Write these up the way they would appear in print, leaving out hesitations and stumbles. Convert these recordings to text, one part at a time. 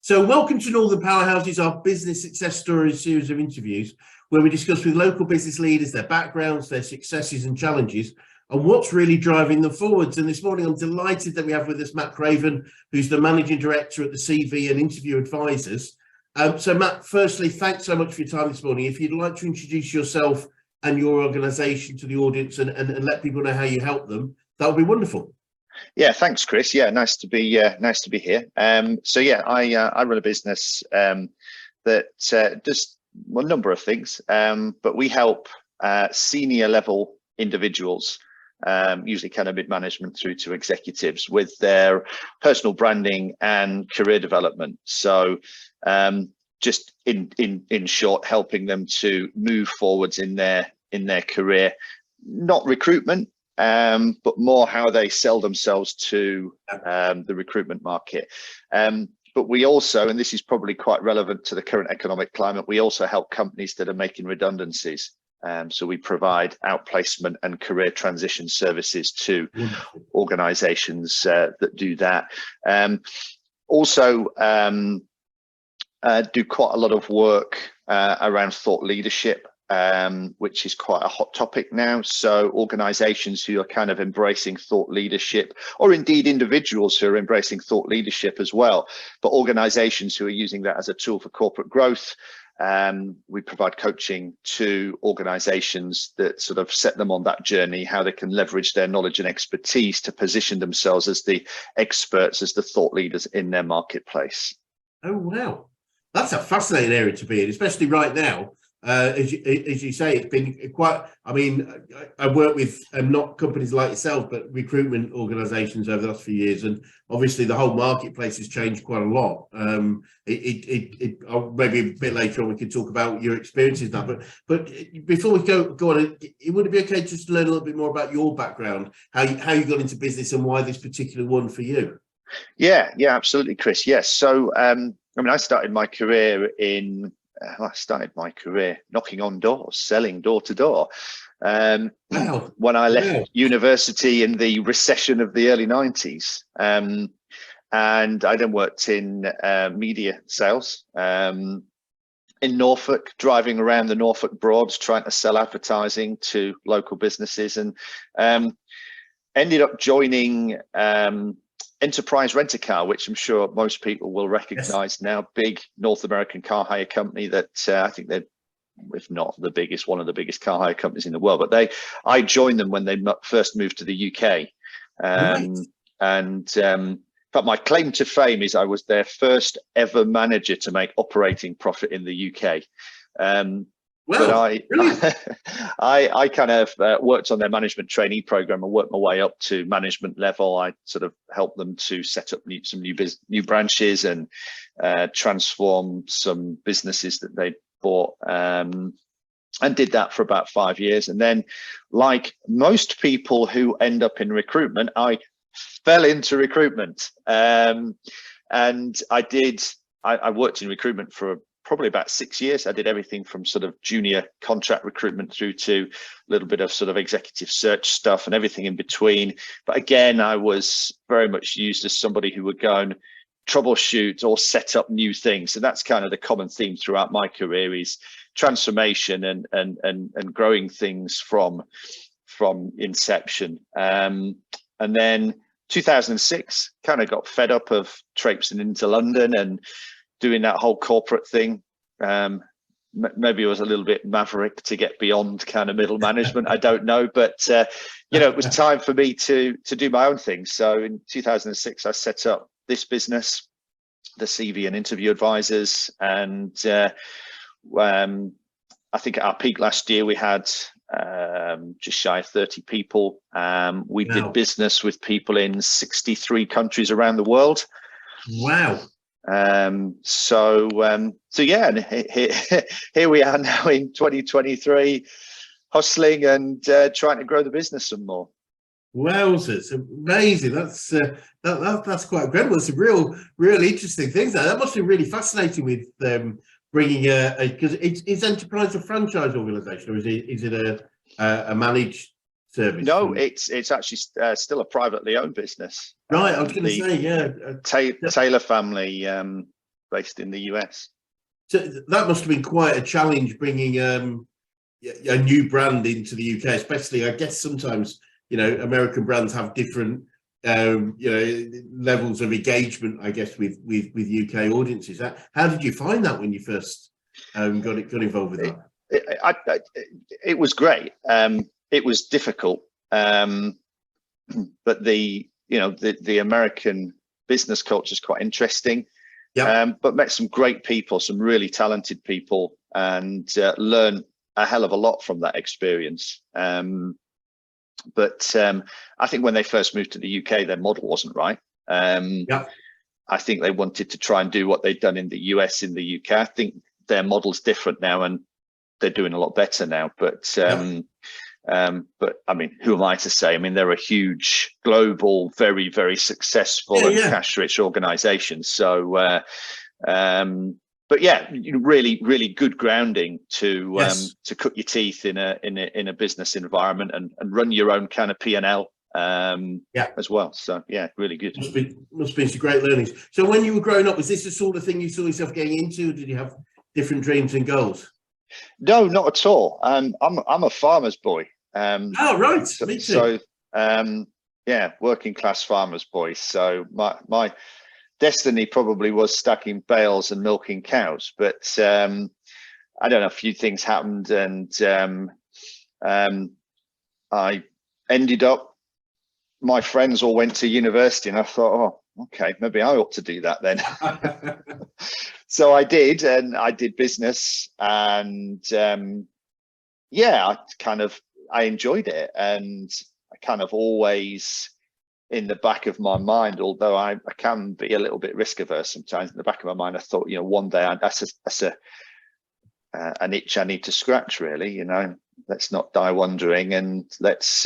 So welcome to Northern Powerhouses, our business success stories series of interviews where we discuss with local business leaders their backgrounds, their successes and challenges, and what's really driving them forwards. And this morning, I'm delighted that we have with us Matt Craven, who's the Managing Director at the CV and Interview Advisors. So Matt, firstly, thanks so much for your time this morning. If you'd like to introduce yourself and your organisation to the audience and let people know how you help them, that would be wonderful. Yeah, thanks, Chris. Yeah, nice to be here. So yeah, I run a business that does a number of things, but we help senior level individuals, usually kind of mid-management through to executives, with their personal branding and career development. So just in short, helping them to move forwards in their career, not recruitment, but more how they sell themselves to the recruitment market. But we also, and this is probably quite relevant to the current economic climate, we also help companies that are making redundancies. So we provide outplacement and career transition services to organizations that do that. Also do quite a lot of work around thought leadership, which is quite a hot topic now. So organizations who are kind of embracing thought leadership, or indeed individuals who are embracing thought leadership as well, but organizations who are using that as a tool for corporate growth. We provide coaching to organizations that sort of set them on that journey, how they can leverage their knowledge and expertise to position themselves as the experts, as the thought leaders in their marketplace. Oh, wow. That's a fascinating area to be in, especially right now. As you say, it's been quite, I mean, I work with not companies like yourself, but recruitment organizations over the last few years. And obviously the whole marketplace has changed quite a lot. Maybe a bit later on, we can talk about your experiences now. But before we go on, would it be okay just to learn a little bit more about your background, how you got into business and why this particular one for you? Yeah, absolutely, Chris. Yes. So, I mean, I started my career knocking on doors, selling door to door. Wow. When I left university in the recession of the early 90s. And I then worked in media sales in Norfolk, driving around the Norfolk Broads, trying to sell advertising to local businesses, and ended up joining Enterprise Rent-A-Car, which I'm sure most people will recognize now, big North American car hire company that I think they're, if not the biggest, one of the biggest car hire companies in the world. But I joined them when they first moved to the UK. But my claim to fame is I was their first ever manager to make operating profit in the UK. But I kind of worked on their management trainee program and worked my way up to management level. I sort of helped them to set up some new branches and transform some businesses that they bought, and did that for about 5 years. And then, like most people who end up in recruitment, I fell into recruitment, and I worked in recruitment for probably about 6 years. I did everything from sort of junior contract recruitment through to a little bit of sort of executive search stuff and everything in between. But again, I was very much used as somebody who would go and troubleshoot or set up new things. So that's kind of the common theme throughout my career, is transformation and growing things from inception. And then 2006, kind of got fed up of traipsing into London and doing that whole corporate thing. Maybe it was a little bit maverick to get beyond kind of middle management. I don't know, but it was time for me to do my own thing. So in 2006, I set up this business, the CV and Interview Advisors, and I think at our peak last year we had just shy of 30 people. We did business with people in 63 countries around the world. Wow. So yeah, and here we are now in 2023, hustling and trying to grow the business some more. Wowzers, amazing. That's quite incredible. It's a real interesting things. That must be really fascinating with bringing because is Enterprise a franchise organization, or is it a managed service? No, it's actually still a privately owned business. Right, I was going to say, yeah. Taylor family based in the US. So that must have been quite a challenge bringing a new brand into the UK, especially. I guess sometimes, you know, American brands have different you know, levels of engagement, I guess, with UK audiences. How did you find that when you first got involved with that? It was great. It was difficult, but the American business culture is quite interesting. Yeah. But met some great people, some really talented people, and learned a hell of a lot from that experience. But I think when they first moved to the UK, their model wasn't right. Yeah. I think they wanted to try and do what they'd done in the US in the UK. I think their model's different now, and they're doing a lot better now. But I mean, who am I to say? I mean, they're a huge global, very, very successful and cash-rich organization. So, but yeah, really, really good grounding to cut your teeth in a business environment and run your own kind of P&L as well. So yeah, really good. Must have been some great learnings. So when you were growing up, was this the sort of thing you saw yourself getting into? Or did you have different dreams and goals? No, not at all. I'm a farmer's boy. Oh right, me too. So yeah, working class farmer's boy. So my destiny probably was stacking bales and milking cows, but I don't know, a few things happened, and I ended up, my friends all went to university, and I thought, oh, okay, maybe I ought to do that then. So I did, and I did business, and yeah, I enjoyed it, and I kind of always, in the back of my mind, although I can be a little bit risk averse sometimes, in the back of my mind, I thought, you know, one day that's an itch I need to scratch, really. You know, let's not die wondering, and let's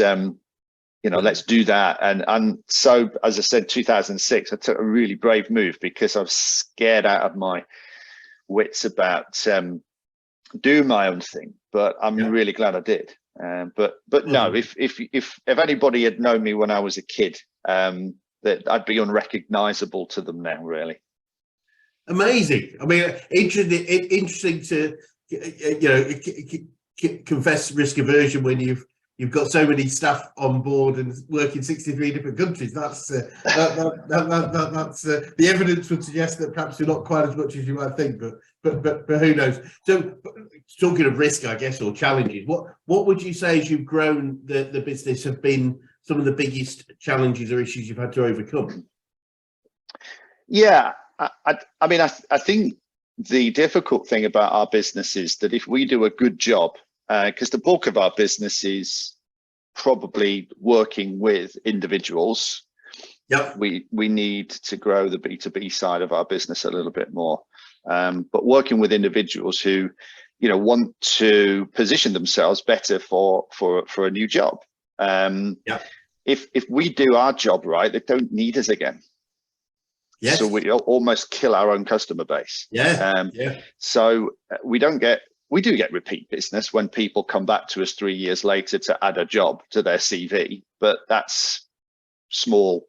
let's do that. And so, as I said, 2006, I took a really brave move because I was scared out of my wits about doing my own thing. But I'm really glad I did. But no, if anybody had known me when I was a kid, that I'd be unrecognizable to them now, really. Amazing. I mean, interesting to confess risk aversion when you've got so many staff on board and work in 63 different countries. That's the evidence would suggest that perhaps you're not quite as much as you might think, but who knows? So, talking of risk, I guess, or challenges, what would you say as you've grown the business have been some of the biggest challenges or issues you've had to overcome? Yeah, I mean, I think the difficult thing about our business is that if we do a good job, because the bulk of our business is probably working with individuals. Yep. We need to grow the B2B side of our business a little bit more, but working with individuals who, you know, want to position themselves better for a new job. If we do our job right, they don't need us again. Yes. So we almost kill our own customer base. So we do get repeat business when people come back to us 3 years later to add a job to their CV, but that's small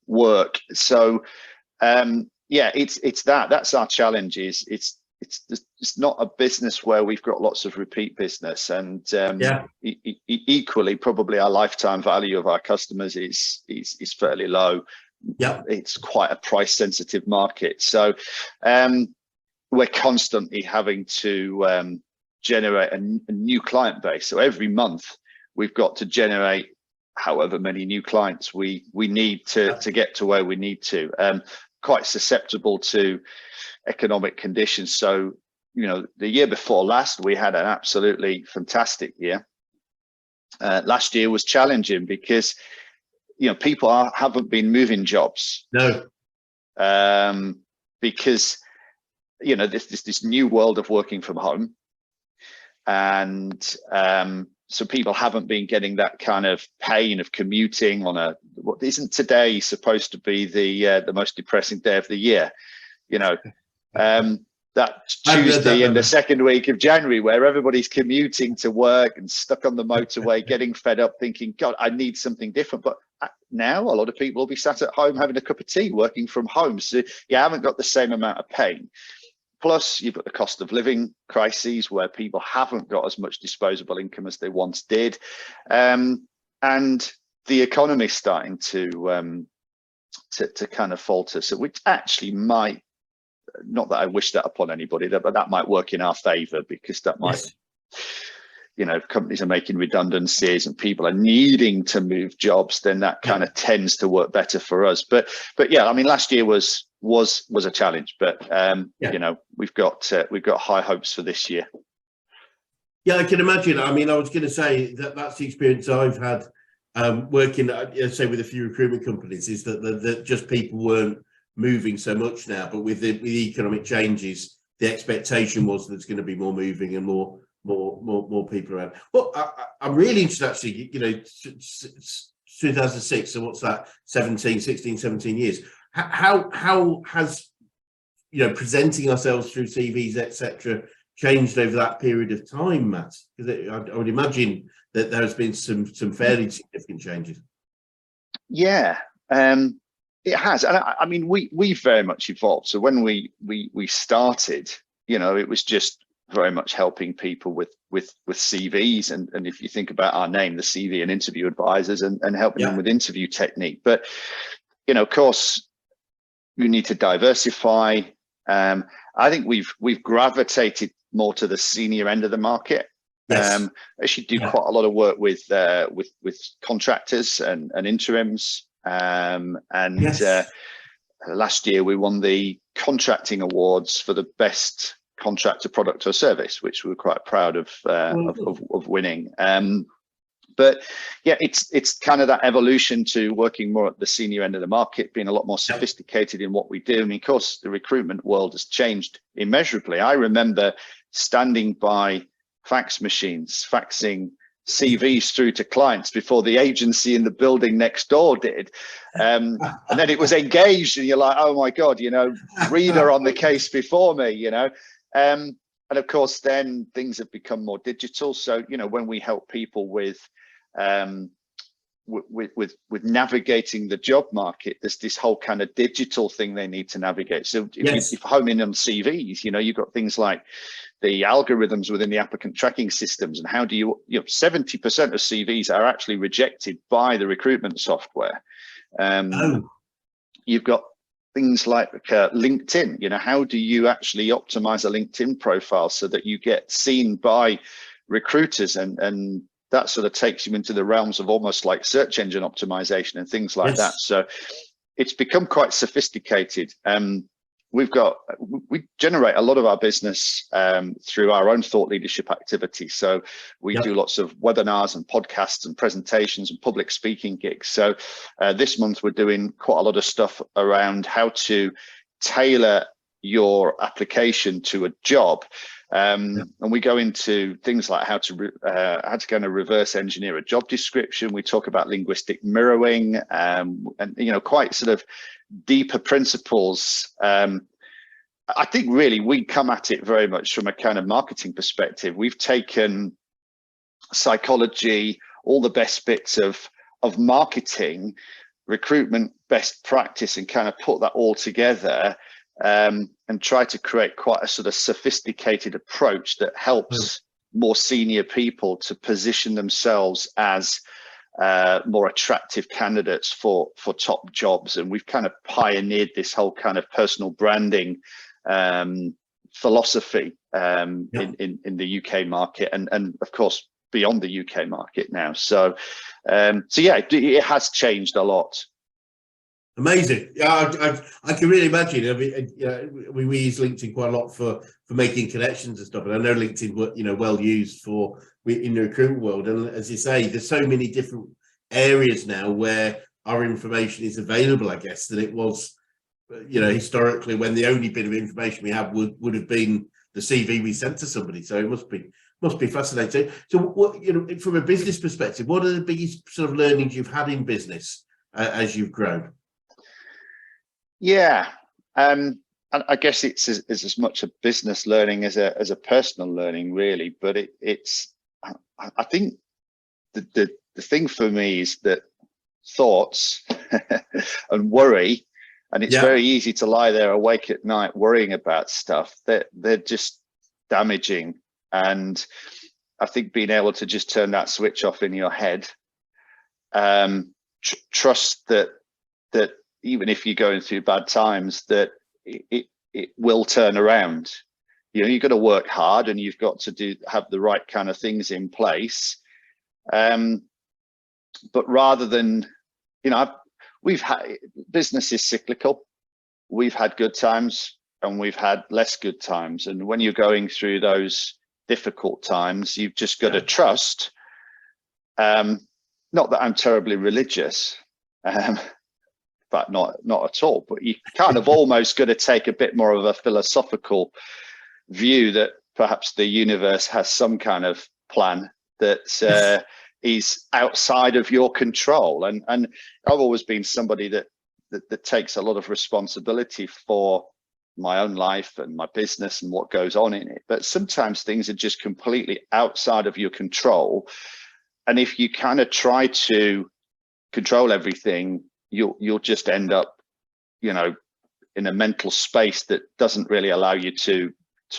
work. So yeah, that's our challenge. It's not a business where we've got lots of repeat business, and equally, probably our lifetime value of our customers is fairly low. Yeah, it's quite a price sensitive market. So we're constantly having to generate a new client base. So every month we've got to generate however many new clients we need to get to where we need to. Quite susceptible to economic conditions. So, you know, the year before last, we had an absolutely fantastic year. Last year was challenging because, you know, people haven't been moving jobs. No. Because, you know, this new world of working from home, and so people haven't been getting that kind of pain of commuting on what isn't today supposed to be the most depressing day of the year, you know, that Tuesday in the second week of January where everybody's commuting to work and stuck on the motorway, getting fed up, thinking, God, I need something different. But now a lot of people will be sat at home having a cup of tea, working from home. So you haven't got the same amount of pain. Plus, you've got the cost of living crises where people haven't got as much disposable income as they once did. And the economy is starting to kind of falter. So which actually might, not that I wish that upon anybody, but that might work in our favor, because that might, Yes. you know, companies are making redundancies and people are needing to move jobs, then that kind of tends to work better for us. But yeah, I mean, last year was a challenge, but you know, we've got high hopes for this year. Yeah, I can imagine. I mean, I was going to say that that's the experience I've had working, say, with a few recruitment companies, is that just people weren't moving so much now, but with the economic changes, the expectation was there's going to be more moving and more people around. Well, I'm really interested, actually, you know, 2006, so what's that, 16, 17 years. How has, you know, presenting ourselves through CVs, etc., changed over that period of time, Matt? Because I would imagine that there has been some fairly significant changes. Yeah, it has, and I mean, we've very much evolved. So when we started, you know, it was just very much helping people with CVs, and if you think about our name, the CV and interview advisors, and helping them with interview technique. But you know, of course, you need to diversify. I think we've gravitated more to the senior end of the market. Yes. Actually do quite a lot of work with contractors and interims. Last year we won the contracting awards for the best contractor product or service, which we were quite proud of winning. But yeah, it's kind of that evolution to working more at the senior end of the market, being a lot more sophisticated in what we do. I mean, of course, the recruitment world has changed immeasurably. I remember standing by fax machines, faxing CVs through to clients before the agency in the building next door did. And then it was engaged, and you're like, oh my God, you know, reader on the case before me, you know. And of course, then things have become more digital. So, you know, when we help people with navigating the job market, there's this whole kind of digital thing they need to navigate. So if you home in on CVs, you know, you've got things like the algorithms within the applicant tracking systems, and how do you know, 70% of CVs are actually rejected by the recruitment software. You've got things like LinkedIn, you know, how do you actually optimize a LinkedIn profile so that you get seen by recruiters, and that sort of takes you into the realms of almost like search engine optimization and things like that. So it's become quite sophisticated. We generate a lot of our business through our own thought leadership activity. So we do lots of webinars and podcasts and presentations and public speaking gigs. So this month we're doing quite a lot of stuff around how to tailor your application to a job. And we go into things like how to kind of reverse engineer a job description. We talk about linguistic mirroring, and you know, quite sort of deeper principles. I think really we come at it very much from a kind of marketing perspective. We've taken psychology, all the best bits of marketing, recruitment best practice, and kind of put that all together. And try to create quite a sort of sophisticated approach that helps more senior people to position themselves as more attractive candidates for top jobs. And we've kind of pioneered this whole kind of personal branding philosophy in the UK market, and of course beyond the UK market now. So yeah, it has changed a lot. Amazing. Yeah, I can really imagine. I mean, we use LinkedIn quite a lot for making connections and stuff, and I know LinkedIn, you know, well used for in the recruitment world. And as you say, there's so many different areas now where our information is available, I guess, than it was, you know, historically, when the only bit of information we had would have been the CV we sent to somebody. So it must be fascinating. So, what, you know, from a business perspective, what are the biggest sort of learnings you've had in business as you've grown? Yeah, and I guess it's as much a business learning as a personal learning, really. But I think the thing for me is that thoughts and worry, and it's Yeah. very easy to lie there awake at night worrying about stuff that they're just damaging. And I think being able to just turn that switch off in your head, trust that even if you're going through bad times, that it will turn around. You've got to work hard, and you've got to have the right kind of things in place. But rather than, we've had, business is cyclical. We've had good times and we've had less good times. And when you're going through those difficult times, you've just got to trust. Not that I'm terribly religious, but not at all. But you kind of almost got to take a bit more of a philosophical view that perhaps the universe has some kind of plan that is outside of your control. And I've always been somebody that takes a lot of responsibility for my own life and my business and what goes on in it. But sometimes things are just completely outside of your control. And if you kind of try to control everything, you'll just end up, in a mental space that doesn't really allow you to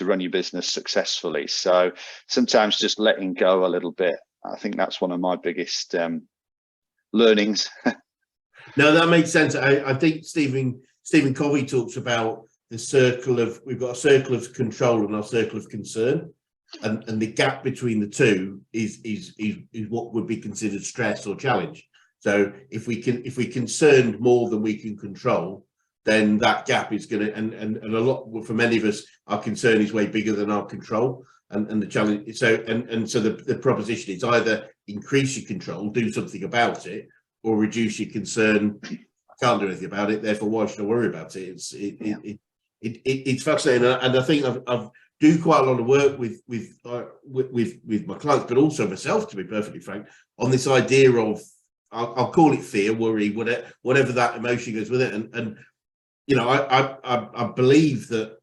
run your business successfully. So sometimes just letting go a little bit, I think that's one of my biggest learnings. No, that makes sense. I think Stephen Covey talks about we've got a circle of control and our circle of concern, and the gap between the two is what would be considered stress or challenge. So if we're concerned more than we can control, then that gap is going to, and a lot, for many of us, our concern is way bigger than our control, and the challenge. So the proposition is either increase your control, do something about it, or reduce your concern. I can't do anything about it, therefore why should I worry about it? It's fascinating, and I think I've do quite a lot of work with my clients, but also myself, to be perfectly frank, on this idea of, I'll call it fear, worry, whatever that emotion goes with it, and I believe that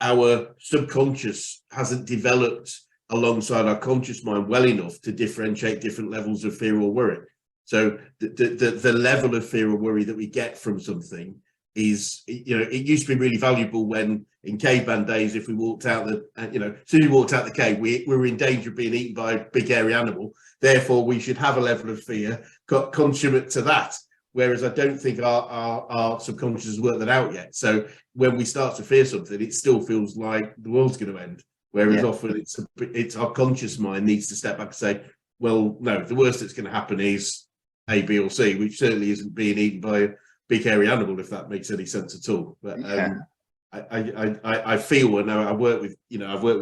our subconscious hasn't developed alongside our conscious mind well enough to differentiate different levels of fear or worry. So the level of fear or worry that we get from something is, it used to be really valuable when in caveman days, if we walked out as soon as we walked out the cave, we were in danger of being eaten by a big hairy animal. Therefore, we should have a level of fear consummate to that. Whereas I don't think our subconscious has worked that out yet. So when we start to fear something, it still feels like the world's going to end. Whereas often it's our conscious mind needs to step back and say, well, no, the worst that's going to happen is A, B, or C, which certainly isn't being eaten by a big hairy animal, if that makes any sense at all. But I feel, and I've worked with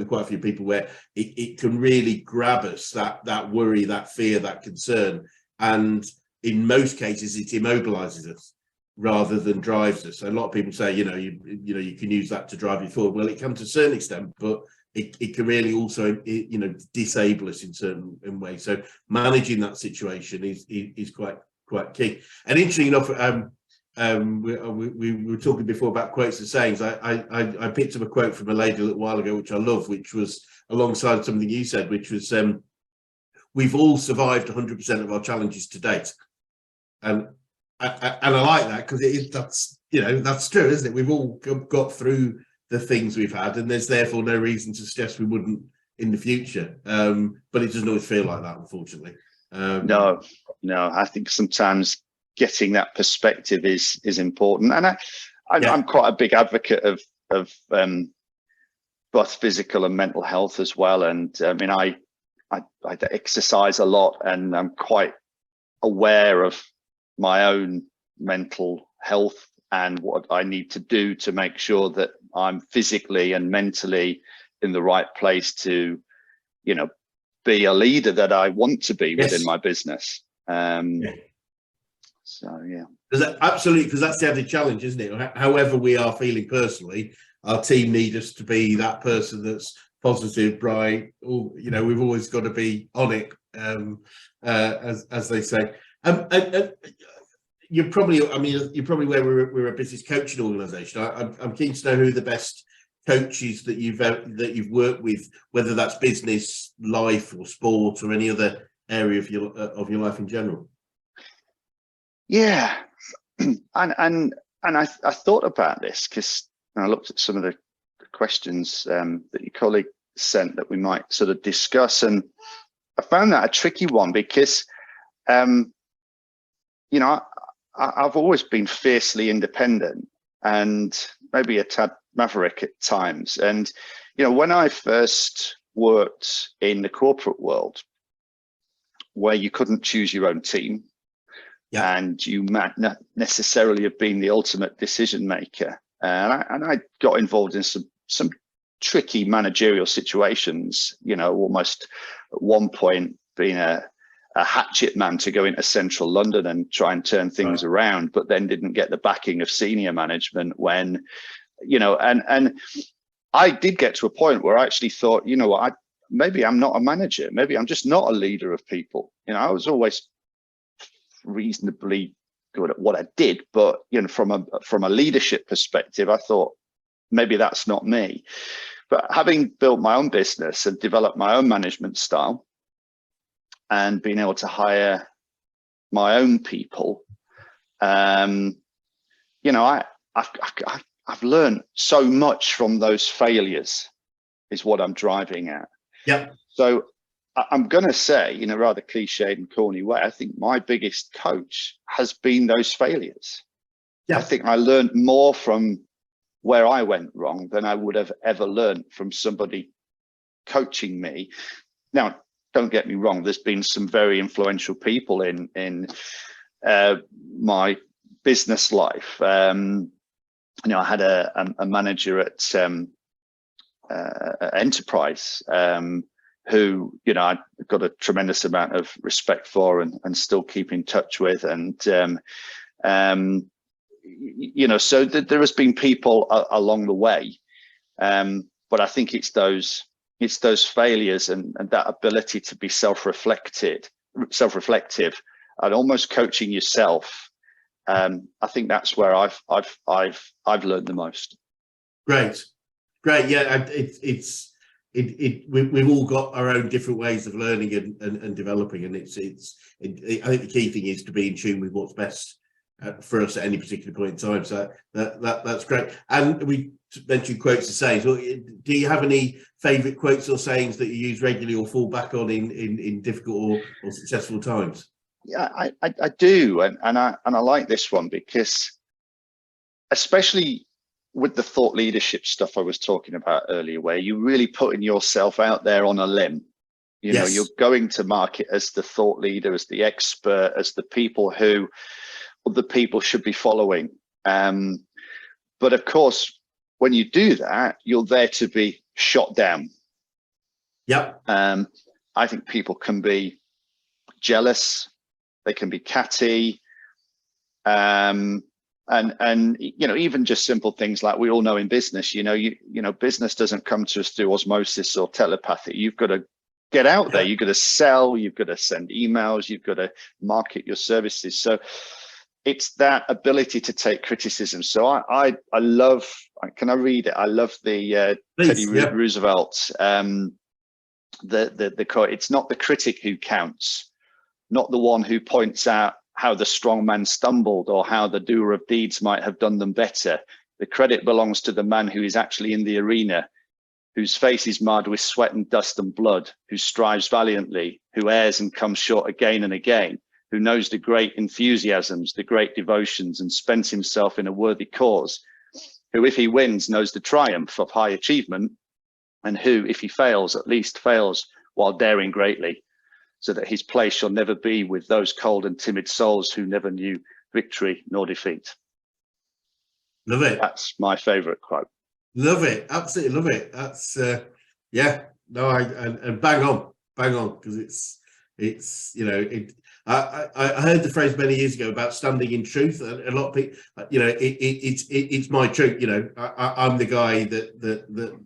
quite a few people where it can really grab us, that worry, that fear, that concern, and in most cases it immobilizes us rather than drives us. So a lot of people say, you can use that to drive you forward. Well, it can to a certain extent, but it can really also disable us in certain ways. So managing that situation is quite key. And interesting enough, we were talking before about quotes and sayings. I picked up a quote from a lady a little while ago, which I love, which was alongside something you said, which was, we've all survived 100% of our challenges to date. And I like that, because that's true, isn't it? We've all got through the things we've had, and there's therefore no reason to suggest we wouldn't in the future. But it doesn't always feel like that, unfortunately. No, I think sometimes getting that perspective is important, and I'm quite a big advocate of both physical and mental health as well. And I mean, I exercise a lot, and I'm quite aware of my own mental health and what I need to do to make sure that I'm physically and mentally in the right place to, be a leader that I want to be within my business. So yeah, absolutely, because that's the added challenge, isn't it? However we are feeling personally, our team need us to be that person that's positive, bright. We've always got to be on it, as they say. You're probably where we're a business coaching organisation. I'm keen to know who the best coaches that you've worked with, whether that's business, life, or sport, or any other area of your life in general. Yeah, and I thought about this because I looked at some of the questions that your colleague sent that we might sort of discuss, and I found that a tricky one because you know, I've always been fiercely independent and maybe a tad maverick at times. And, you know, when I first worked in the corporate world, where you couldn't choose your own team, Yeah. and you might not necessarily have been the ultimate decision maker, and I got involved in some tricky managerial situations, you know, almost at one point being a hatchet man to go into central London and try and turn things around, but then didn't get the backing of senior management when, you know, and I did get to a point where I actually thought, you know what, maybe I'm not a manager, maybe I'm just not a leader of people. You know, I was always reasonably good at what I did, but, you know, from a leadership perspective, I thought maybe that's not me. But having built my own business and developed my own management style, and being able to hire my own people, you know, I've learned so much from those failures, is what I'm driving at. Yeah. So I'm going to say, in a rather cliched and corny way, I think my biggest coach has been those failures. Yeah. I think I learned more from where I went wrong than I would have ever learned from somebody coaching me. Now, don't get me wrong, there's been some very influential people in my business life. You know, I had a manager at Enterprise who, you know, I got a tremendous amount of respect for and still keep in touch with. And, you know, so there has been people along the way. But I think it's those failures and that ability to be self-reflective and almost coaching yourself. I think that's where I've learned the most. Great. Yeah, we've all got our own different ways of learning and developing, and I think the key thing is to be in tune with what's best for us at any particular point in time. So that's great. And we mentioned quotes and sayings. Well, do you have any favourite quotes or sayings that you use regularly or fall back on in difficult or successful times? Yeah, I do, and I like this one because, especially with the thought leadership stuff I was talking about earlier, where you're really putting yourself out there on a limb. You know, you're going to market as the thought leader, as the expert, as the people who other people should be following. But of course, when you do that, you're there to be shot down. Yep. I think people can be jealous, they can be catty, and you know, even just simple things like we all know in business, you know, business doesn't come to us through osmosis or telepathy. You've got to get out there, you've got to sell, you've got to send emails, you've got to market your services. So it's that ability to take criticism. So I love, can I read it? I love the Teddy Roosevelt, the quote, it's not the critic who counts, not the one who points out how the strong man stumbled or how the doer of deeds might have done them better. The credit belongs to the man who is actually in the arena, whose face is marred with sweat and dust and blood, who strives valiantly, who errs and comes short again and again, who knows the great enthusiasms, the great devotions, and spends himself in a worthy cause, who, if he wins, knows the triumph of high achievement, and who, if he fails, at least fails while daring greatly, so that his place shall never be with those cold and timid souls who never knew victory nor defeat. Love it. That's my favorite quote. Love it. Absolutely love it. That's yeah. No, and bang on, because it's you know, I heard the phrase many years ago about standing in truth. A lot of people, you know, it's my truth. You know, I'm the guy that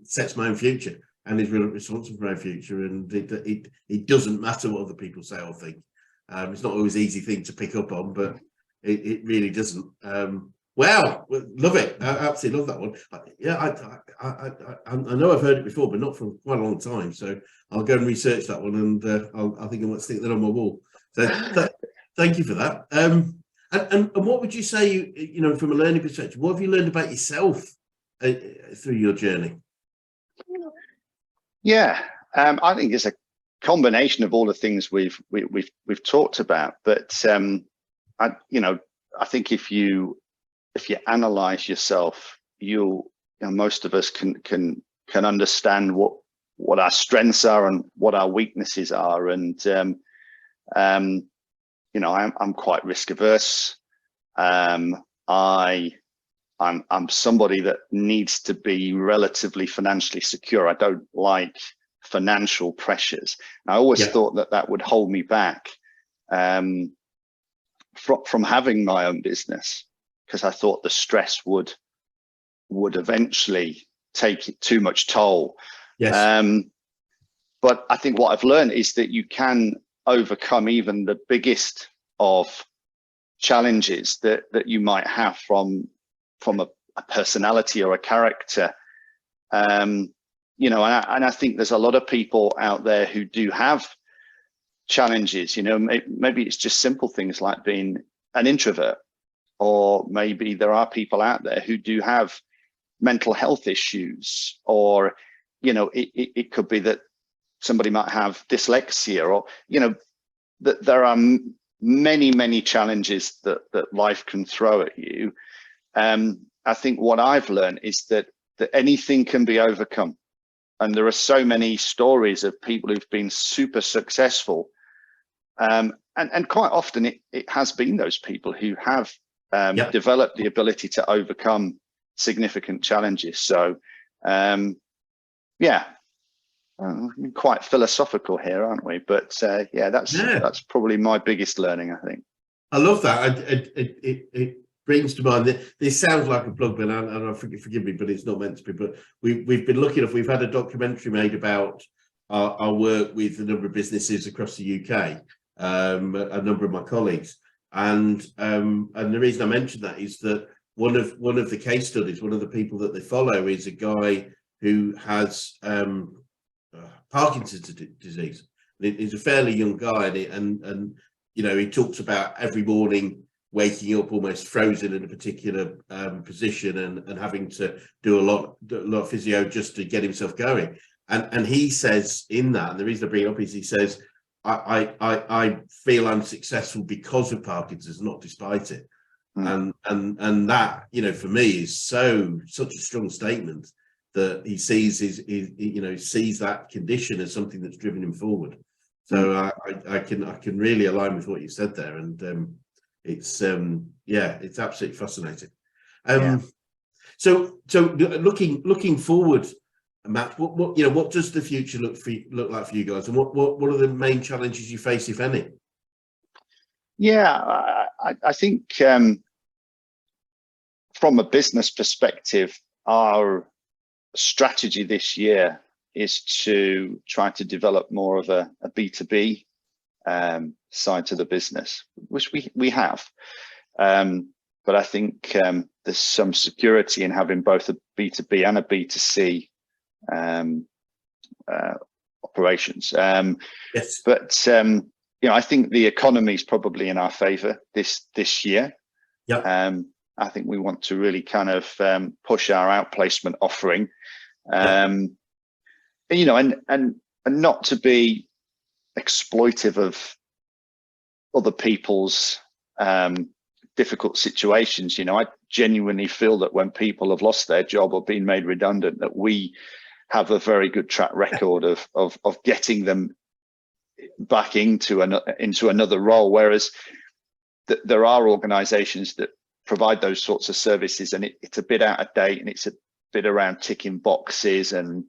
sets my own future and is really responsible for my own future, and it doesn't matter what other people say or think. It's not always an easy thing to pick up on, but it really doesn't. Wow, love it. I absolutely love that one. Yeah, I know I've heard it before, but not for quite a long time. So I'll go and research that one, and I think I might stick that on my wall. So Thank you for that. And what would you say, from a learning perspective, what have you learned about yourself through your journey? Yeah, I think it's a combination of all the things we've talked about. But I think if you analyze yourself, most of us can understand what our strengths are and what our weaknesses are. And I'm quite risk averse. I'm somebody that needs to be relatively financially secure. I don't like financial pressures. I always thought that would hold me back from having my own business, because I thought the stress would eventually take too much toll. Yes. But I think what I've learned is that you can overcome even the biggest of challenges that you might have from a personality or a character. And I think there's a lot of people out there who do have challenges. Maybe it's just simple things like being an introvert, or maybe there are people out there who do have mental health issues, or it could be that somebody might have dyslexia, or that there are many challenges that life can throw at you. I think what I've learned is that anything can be overcome. And there are so many stories of people who've been super successful. And quite often it has been those people who have developed the ability to overcome significant challenges. So, quite philosophical here, aren't we? But that's probably my biggest learning, I think. I love that. It brings to mind that this sounds like a plug, but and forgive me, but it's not meant to be. But we've been lucky enough. We've had a documentary made about our work with a number of businesses across the UK, a number of my colleagues, and the reason I mentioned that is that one of the case studies, one of the people that they follow is a guy who has Parkinson's disease. He's a fairly young guy, and he talks about every morning waking up almost frozen in a particular position and having to do a lot of physio just to get himself going. And he says in that, and the reason I bring it up is he says, I feel I'm successful because of Parkinson's, not despite it. And that, for me is such a strong statement, that he sees sees that condition as something that's driven him forward. So I can really align with what you said there, and it's absolutely fascinating. So looking forward, Matt, what does the future look like for you guys, and what are the main challenges you face, if any? I think from a business perspective, our strategy this year is to try to develop more of a B2B side to the business, which we have. But I think there's some security in having both a B2B and a B2C operations. Yes. But I think the economy is probably in our favor this year. I think we want to really kind of push our outplacement offering, and not to be exploitive of other people's difficult situations. I genuinely feel that when people have lost their job or been made redundant, that we have a very good track record of getting them back into another role, whereas there are organizations that provide those sorts of services, and it's a bit out of date, and it's a bit around ticking boxes, and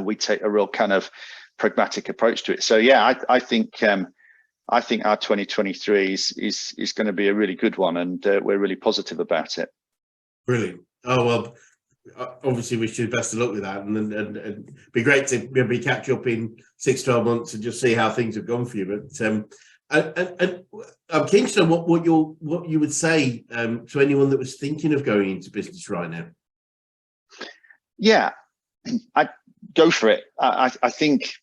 we take a real kind of pragmatic approach to it. So I think our 2023 is going to be a really good one, and we're really positive about it. Brilliant. Oh well, obviously wish you the best of luck with that, and be great to maybe catch up in 6-12 months and just see how things have gone for you. But and I'm keen to know what you would say to anyone that was thinking of going into business right now. I'd go for it. I think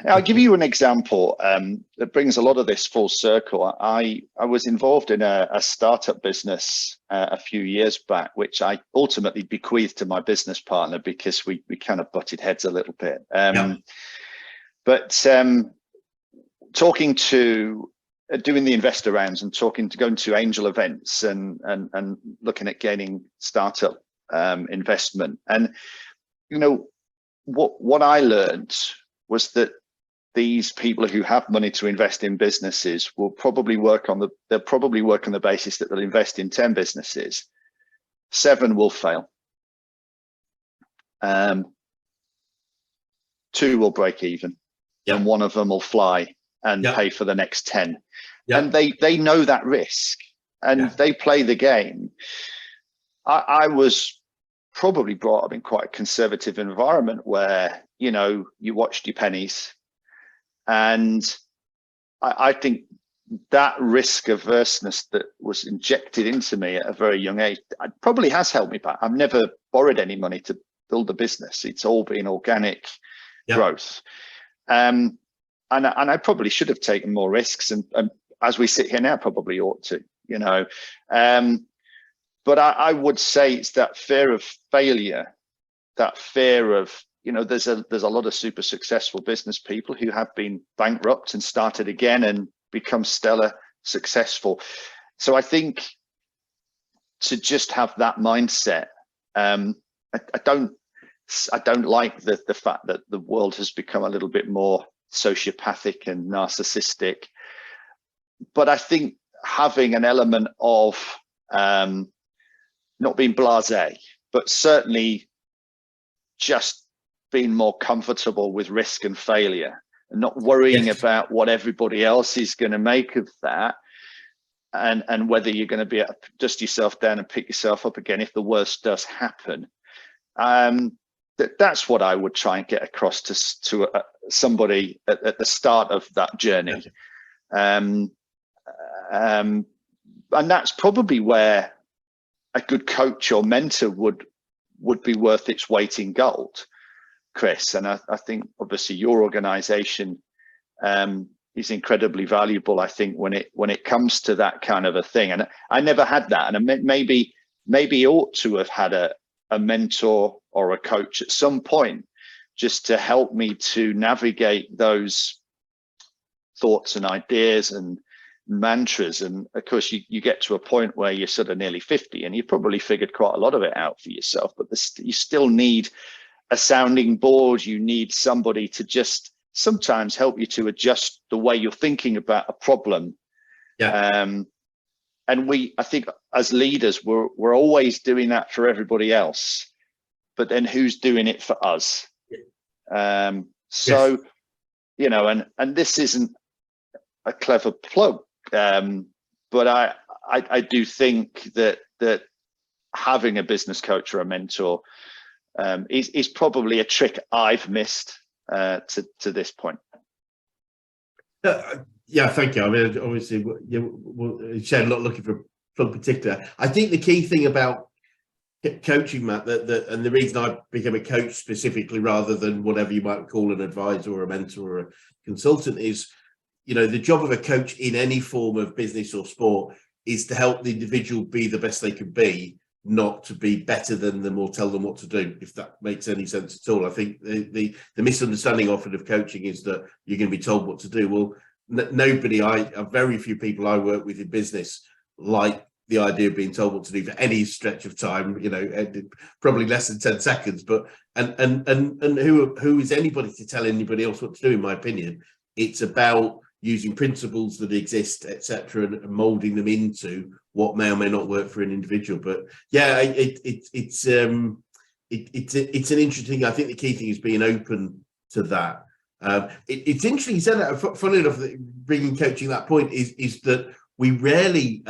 I'll give you an example that brings a lot of this full circle. I was involved in a startup business a few years back, which I ultimately bequeathed to my business partner because we kind of butted heads a little bit. But talking to doing the investor rounds and going to angel events and looking at gaining startup investment, and what I learned was that these people who have money to invest in businesses will probably work on the basis that they'll invest in 10 businesses. 7 will fail. 2 will break even, and 1 of them will fly and pay for the next 10. And they know that risk, and they play the game. I was probably brought up in quite a conservative environment where, you watched your pennies. And I think that risk averseness that was injected into me at a very young age probably has held me back. I've never borrowed any money to build a business. It's all been organic growth. And I probably should have taken more risks. And as we sit here now, probably ought to, but I would say it's that fear of failure, that fear of, there's a lot of super successful business people who have been bankrupt and started again and become stellar successful. So I think to just have that mindset, I don't like the fact that the world has become a little bit more sociopathic and narcissistic. But I think having an element of not being blasé, but certainly just being more comfortable with risk and failure and not worrying about what everybody else is going to make of that, and whether you're going to be able to dust yourself down and pick yourself up again if the worst does happen. That's what I would try and get across to somebody at the start of that journey. And that's probably where a good coach or mentor would be worth its weight in gold, Chris. And I think obviously your organization is incredibly valuable, I think, when it comes to that kind of a thing. And I never had that, and maybe ought to have had a mentor or a coach at some point, just to help me to navigate those thoughts and ideas and mantras. And of course you get to a point where you're sort of nearly 50 and you probably figured quite a lot of it out for yourself, but you still need a sounding board. You need somebody to just sometimes help you to adjust the way you're thinking about a problem. And I think as leaders, we're always doing that for everybody else, but then who's doing it for us? So, and this isn't a clever plug, but I do think that having a business coach or a mentor is probably a trick I've missed to this point. Thank you. I mean, obviously, Shane, not looking for a plug particular. I think the key thing about coaching, Matt, and the reason I became a coach specifically rather than whatever you might call an advisor or a mentor or a consultant is, the job of a coach in any form of business or sport is to help the individual be the best they can be, not to be better than them or tell them what to do, if that makes any sense at all. I think the misunderstanding often of coaching is that you're going to be told what to do. Well, very few people I work with in business like the idea of being told what to do for any stretch of time, probably less than 10 seconds. But and who is anybody to tell anybody else what to do, in my opinion? It's about using principles that exist, etc., and molding them into what may or may not work for an individual. But it's an interesting. I think the key thing is being open to that. It's interesting you said that. Funny enough, bringing coaching that point is that we rarely.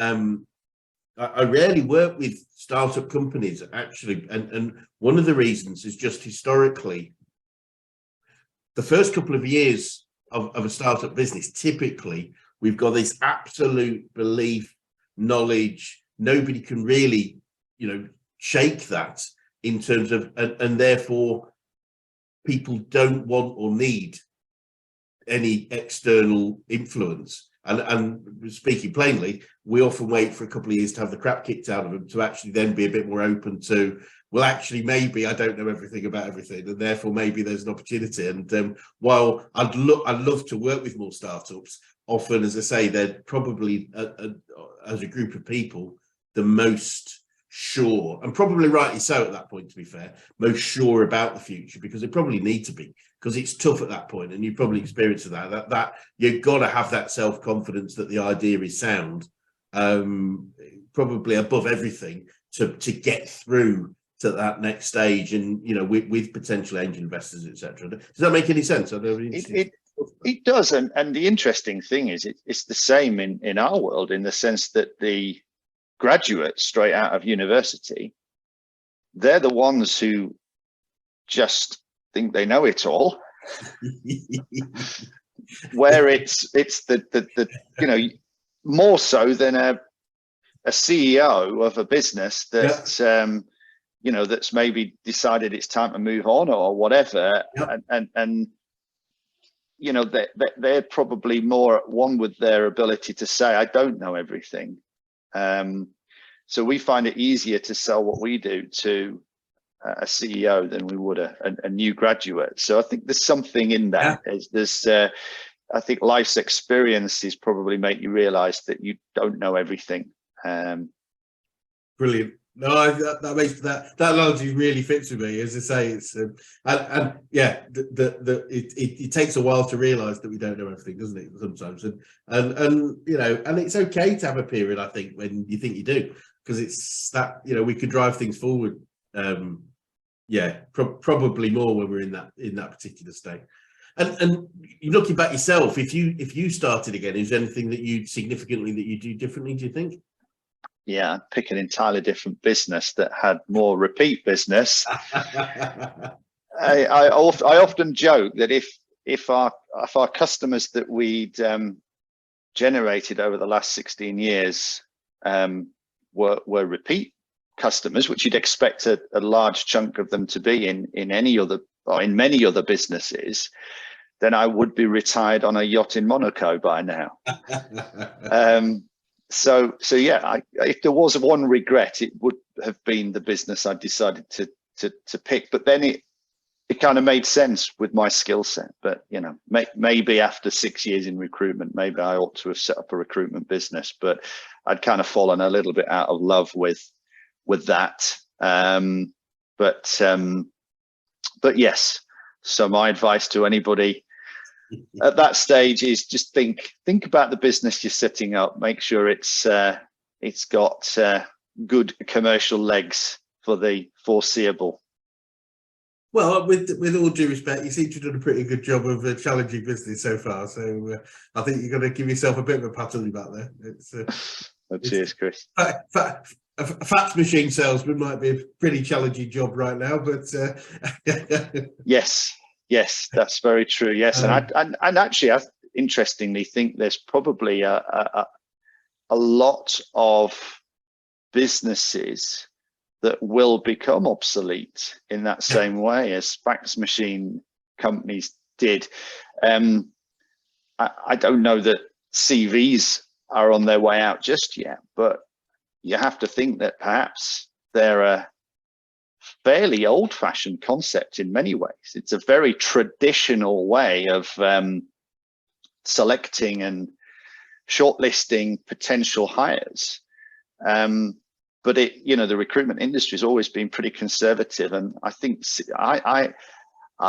I rarely work with startup companies, actually, and one of the reasons is just historically, the first couple of years of a startup business, typically we've got this absolute belief, knowledge. Nobody can really, shake that in terms of, and therefore people don't want or need any external influence. And speaking plainly, we often wait for a couple of years to have the crap kicked out of them to actually then be a bit more open to, well, actually, maybe I don't know everything about everything, and therefore maybe there's an opportunity. And while I'd love to work with more startups, often, as I say, they're probably as a group of people the most sure, and probably rightly so at that point, to be fair, most sure about the future, because they probably need to be, because it's tough at that point, and you probably experience that you've got to have that self-confidence that the idea is sound, probably above everything, to get through to that next stage, and with potential angel investors, etc. Does that make any sense? It does, and the interesting thing is it's the same in our world, in the sense that the graduates straight out of university, they're the ones who just think they know it all. Where it's the more so than a CEO of a business that that's maybe decided it's time to move on or whatever. Yep. And they're probably more at one with their ability to say, I don't know everything. So we find it easier to sell what we do to a CEO than we would a new graduate. So I think there's something in that. Yeah. I think life's experiences probably make you realize that you don't know everything. Brilliant. No, that makes that analogy really fits with me. As I say, it's it takes a while to realize that we don't know everything, doesn't it? Sometimes, and it's okay to have a period, I think, when you think you do, because it's that we could drive things forward. Probably more when we're in that particular state. And looking back yourself, if you started again, is there anything that you do differently? Do you think? Yeah, I'd pick an entirely different business that had more repeat business. I often joke that if our customers that we'd generated over the last 16 years were repeat customers, which you'd expect a large chunk of them to be in many other businesses, then I would be retired on a yacht in Monaco by now. So yeah, if there was one regret, it would have been the business I decided to pick. But then it kind of made sense with my skill set. But maybe after 6 years in recruitment, maybe I ought to have set up a recruitment business. But I'd kind of fallen a little bit out of love with that. But yes. So my advice to anybody at that stage is just think about the business you're setting up. Make sure it's got good commercial legs for the foreseeable. Well, with all due respect, you seem to have done a pretty good job of challenging business so far. So I think you've got to give yourself a bit of a pat on the back there. Cheers, Chris. A fax machine salesman might be a pretty challenging job right now, but Yes, that's very true. Yes, and actually, I interestingly think there's probably a lot of businesses that will become obsolete in that same way as fax machine companies did. I don't know that CVs are on their way out just yet, but you have to think that perhaps they're a fairly old-fashioned concept in many ways. It's a very traditional way of selecting and shortlisting potential hires. But the recruitment industry has always been pretty conservative, and I think I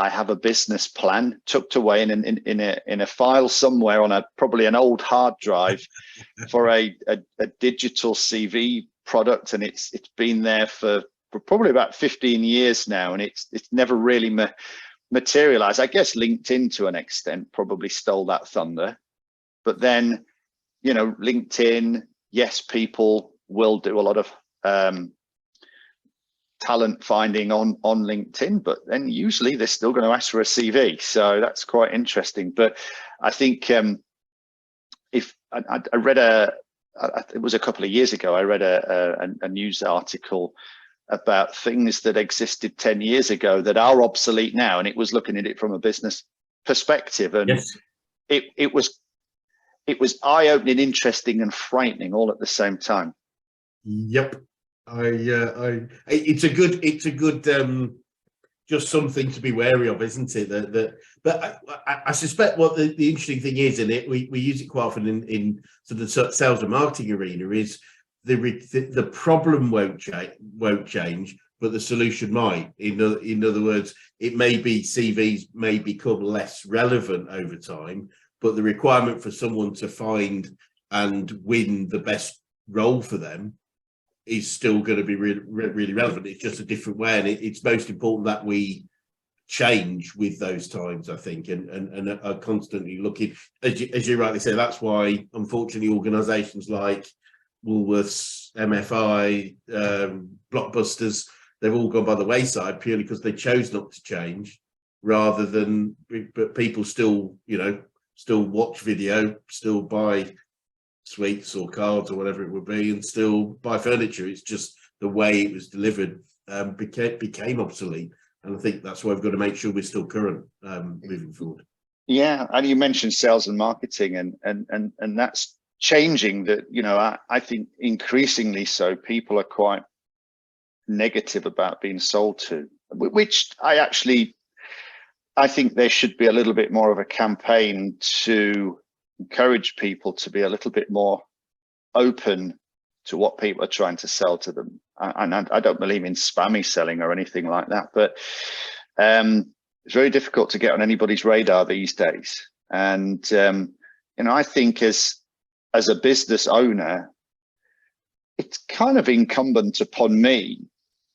have a business plan tucked away in a file somewhere on probably an old hard drive for a digital CV product, and it's been there for probably about 15 years now, and it's never really materialized. I guess LinkedIn to an extent probably stole that thunder, but then LinkedIn, yes, people will do a lot of talent finding on LinkedIn, but then usually they're still going to ask for a CV. So that's quite interesting. But I think if I read it was a couple of years ago, I read a news article about things that existed 10 years ago that are obsolete now, and it was looking at it from a business perspective. And yes. it was eye-opening, interesting, and frightening all at the same time. Yep. It's a good just something to be wary of, isn't it? But I suspect what the interesting thing is, and we use it quite often in sort of sales and marketing arena, is the problem won't change, but the solution might. In other words, it may be CVs may become less relevant over time, but the requirement for someone to find and win the best role for them is still going to be really relevant. It's just a different way, and it's most important that we change with those times, I think, and are constantly looking. As you rightly say, that's why, unfortunately, organisations like Woolworths, MFI, Blockbusters, they've all gone by the wayside purely because they chose not to change, rather than, but people still, still watch video, still buy sweets or cards or whatever it would be, and still buy furniture. It's just the way it was delivered became obsolete, and I think that's why we've got to make sure we're still current moving forward. Yeah, and you mentioned sales and marketing, and that's changing. That I think increasingly so, people are quite negative about being sold to, which I think there should be a little bit more of a campaign to encourage people to be a little bit more open to what people are trying to sell to them. And I don't believe in spammy selling or anything like that, but it's very difficult to get on anybody's radar these days. And I think as a business owner, it's kind of incumbent upon me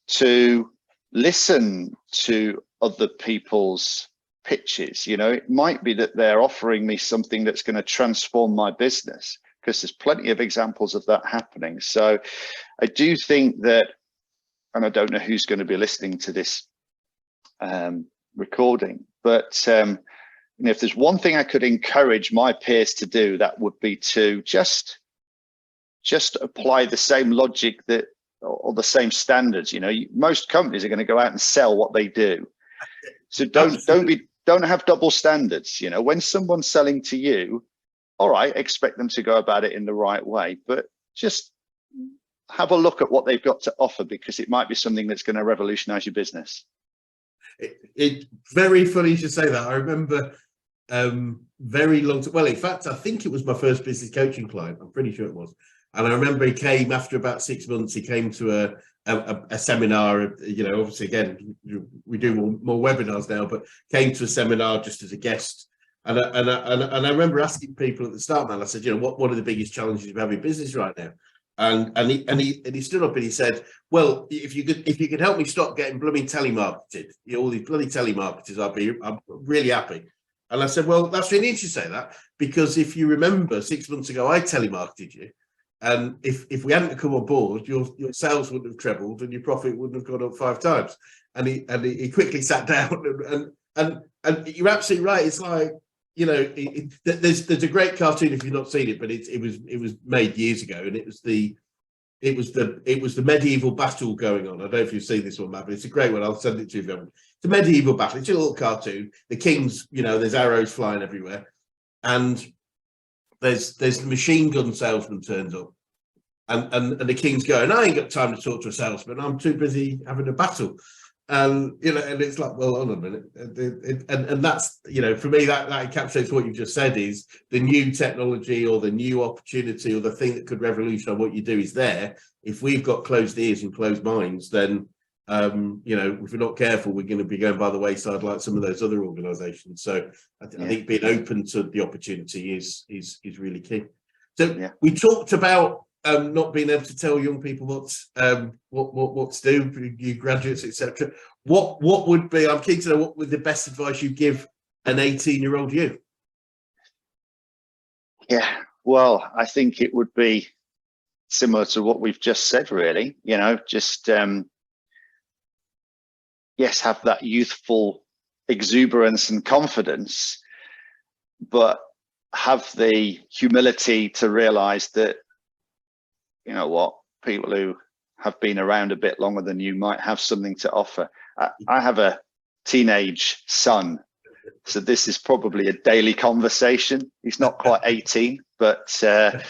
to listen to other people's pitches. It might be that they're offering me something that's going to transform my business, because there's plenty of examples of that happening. So I do think that, and I don't know who's going to be listening to this recording, but if there's one thing I could encourage my peers to do, that would be to just apply the same logic or the same standards. Most companies are going to go out and sell what they do. So don't have double standards. When someone's selling to you, all right, expect them to go about it in the right way, but just have a look at what they've got to offer, because it might be something that's going to revolutionize your business. It's very funny you should say that. I remember very long time, well, in fact, I think it was my first business coaching client. I'm pretty sure it was. And I remember he came after about 6 months. He came to a seminar. Obviously, again, we do more webinars now, but came to a seminar just as a guest. And I remember asking people at the start, man, I said, what are the biggest challenges you have in business right now? And he stood up and he said, well, if you could help me stop getting blooming telemarketed, all these bloody telemarketers, I'm really happy. And I said, well, that's really interesting you say that, because if you remember 6 months ago, I telemarketed you. And if we hadn't come on board, your sales wouldn't have trebled and your profit wouldn't have gone up 5 times. And he quickly sat down and you're absolutely right. It's like, there's a great cartoon, if you've not seen it, but it was made years ago, and it was the medieval battle going on. I don't know if you've seen this one, Matt, but it's a great one. I'll send it to you if you haven't. It's a medieval battle. It's a little cartoon. The king's, there's arrows flying everywhere, and there's the machine gun salesman turns up, and the king's going, I ain't got time to talk to a salesman. I'm too busy having a battle. And it's like, well, hold on a minute, and that's, for me, that encapsulates what you've just said, is the new technology or the new opportunity or the thing that could revolutionize what you do is there. If we've got closed ears and closed minds, then if we're not careful, we're going to be going by the wayside like some of those other organizations. So I think being open to the opportunity is really key. So we talked about not being able to tell young people what to do, you graduates, etc. What would be? I'm keen to know what would the best advice you give an 18-year-old you? Yeah, well, I think it would be similar to what we've just said. Really, just yes, have that youthful exuberance and confidence, but have the humility to realize that, people who have been around a bit longer than you might have something to offer. I have a teenage son So this is probably a daily conversation. He's not quite 18, but then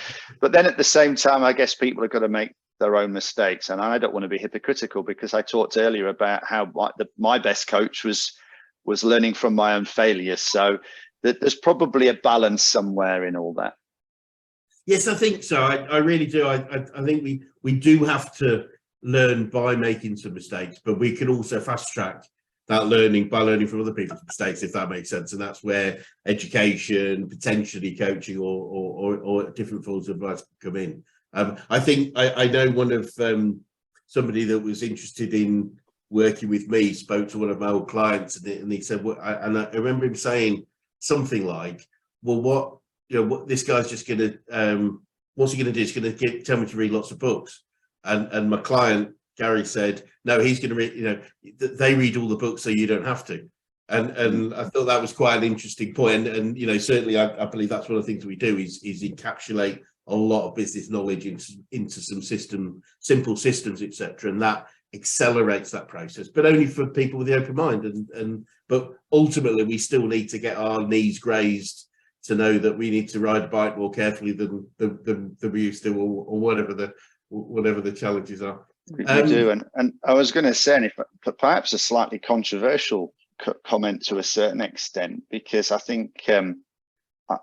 at the same time, I guess people are going to make their own mistakes. And I don't want to be hypocritical, because I talked earlier about how my best coach was learning from my own failures. So there's probably a balance somewhere in all that. Yes, I think so. I really do. I think we do have to learn by making some mistakes, but we can also fast track that learning by learning from other people's mistakes, if that makes sense. And that's where education, potentially coaching, or different forms of advice come in. I think I know one of somebody that was interested in working with me spoke to one of my old clients, and he said, and I remember him saying something like, "Well, what this guy's just going to what's he going to do? He's going to tell me to read lots of books." And my client Gary said, "No, he's going to read. They read all the books, so you don't have to." And I thought that was quite an interesting point. And certainly I believe that's one of the things we do is encapsulate a lot of business knowledge into some simple systems, etc. And that accelerates that process, but only for people with the open mind. But ultimately, we still need to get our knees grazed to know that we need to ride a bike more carefully than we used to, or whatever the challenges are. We do, and I was going to say, and perhaps a slightly controversial comment to a certain extent, because I think I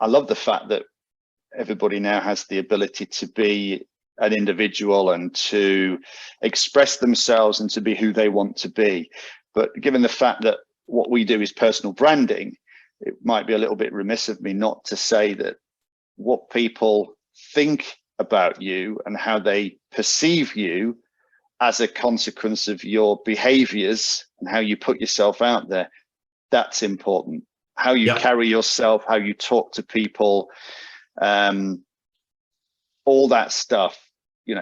love the fact that everybody now has the ability to be an individual and to express themselves and to be who they want to be. But given the fact that what we do is personal branding, it might be a little bit remiss of me not to say that what people think about you and how they perceive you as a consequence of your behaviors and how you put yourself out there, that's important. How you carry yourself, how you talk to people, all that stuff,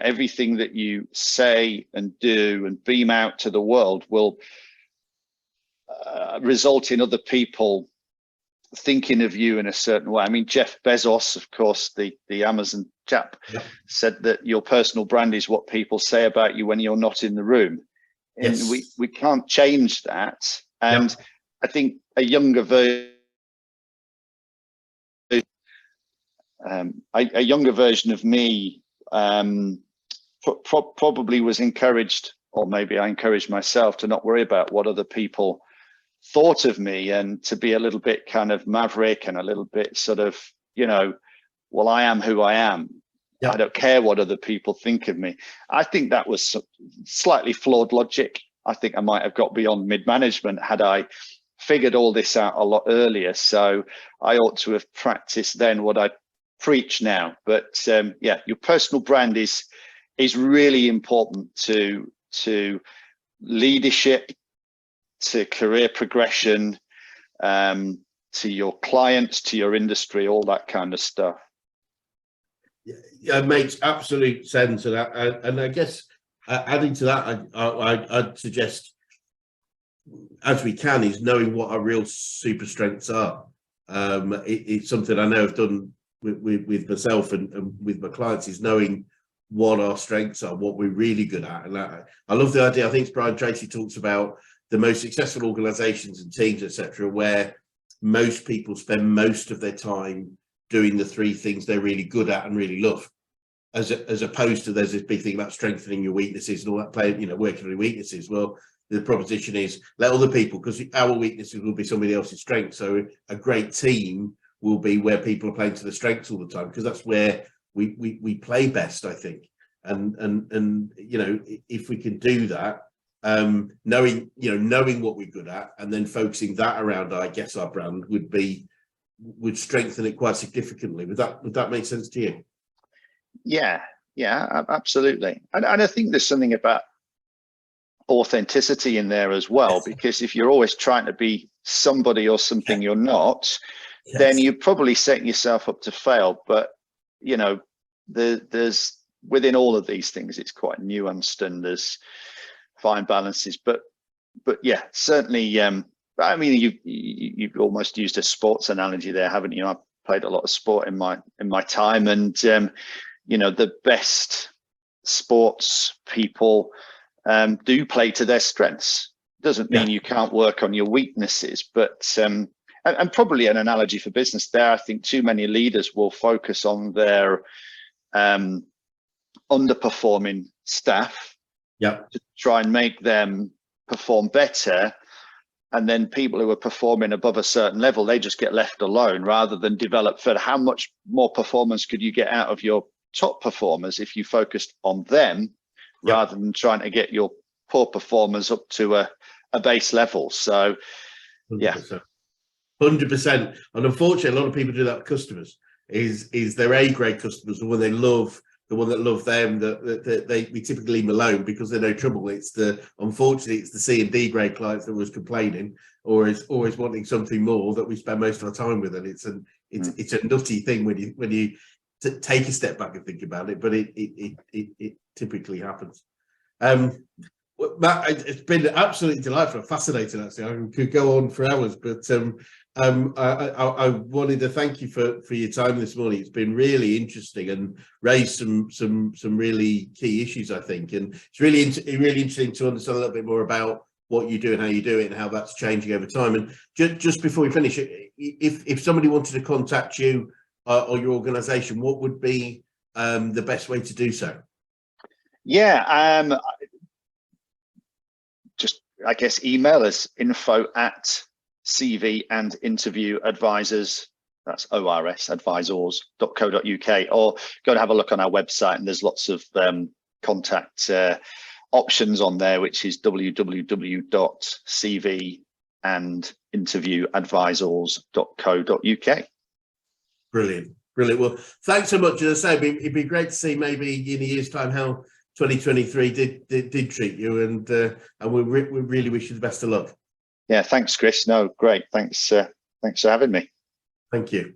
everything that you say and do and beam out to the world will result in other people thinking of you in a certain way. I mean, Jeff Bezos, of course, the Amazon chap, said that your personal brand is what people say about you when you're not in the room. And we can't change that. And I think a younger version of me probably was encouraged, or maybe I encouraged myself, to not worry about what other people thought of me, and to be a little bit kind of maverick and a little bit sort of, well, I am who I am. I don't care what other people think of me. I think that was slightly flawed logic. I think I might have got beyond mid-management had I figured all this out a lot earlier. So I ought to have practiced then what I preach now. But your personal brand is really important to leadership, to career progression, to your clients, to your industry, all that kind of stuff. Yeah, it makes absolute sense. And I guess adding to that, I'd suggest, as we can, is knowing what our real super strengths are. It's something I know I've done with myself and with my clients, is knowing what our strengths are, what we're really good at. And I love the idea. I think Brian Tracy talks about the most successful organizations and teams, etc., where most people spend most of their time doing the three things they're really good at and really love, as opposed to there's this big thing about strengthening your weaknesses and all that, playing, working on your weaknesses. Well, the proposition is let other people, because our weaknesses will be somebody else's strengths. So a great team will be where people are playing to the strengths all the time, because that's where we play best, I think. And if we can do that, knowing what we're good at, and then focusing that around, I guess, our brand would strengthen it quite significantly. Would that make sense to you? Yeah, absolutely. And I think there's something about authenticity in there as well, because if you're always trying to be somebody or something you're not, then you're probably setting yourself up to fail. But there's within all of these things, it's quite nuanced and there's fine balances. But yeah, certainly. I mean, you've almost used a sports analogy there, haven't you? I've played a lot of sport in my time, and the best sports people do play to their strengths. Doesn't mean you can't work on your weaknesses, but and probably an analogy for business there. I think too many leaders will focus on their underperforming staff, yeah, to try and make them perform better. And then people who are performing above a certain level, they just get left alone rather than develop further. How much more performance could you get out of your top performers if you focused on them rather than trying to get your poor performers up to a base level? So, 100%. 100%. And unfortunately, a lot of people do that with customers. Is their A-grade customers, the one they love, the one that love them, that we typically leave them alone because they're no trouble. Unfortunately, it's the C and D grade clients that was complaining or is always wanting something more that we spend most of our time with. And it's a nutty thing when you take a step back and think about it, but it typically happens. Matt, it's been absolutely delightful, fascinating. Actually, I could go on for hours, but I wanted to thank you for your time this morning. It's been really interesting and raised some really key issues, I think, and it's really interesting to understand a little bit more about what you do and how you do it and how that's changing over time. And just before we finish, if somebody wanted to contact you or your organisation, what would be the best way to do so? Yeah, just I guess email us info@CV and interview advisors, that's ORS advisors.co.uk, or go and have a look on our website, and there's lots of contact options on there, which is www.cvandinterviewadvisors.co.uk. Brilliant. Well, thanks so much. As I say, it'd be great to see maybe in a year's time how 2023 did treat you, and we really wish you the best of luck. Yeah, thanks, Chris. No, great. Thanks for having me. Thank you.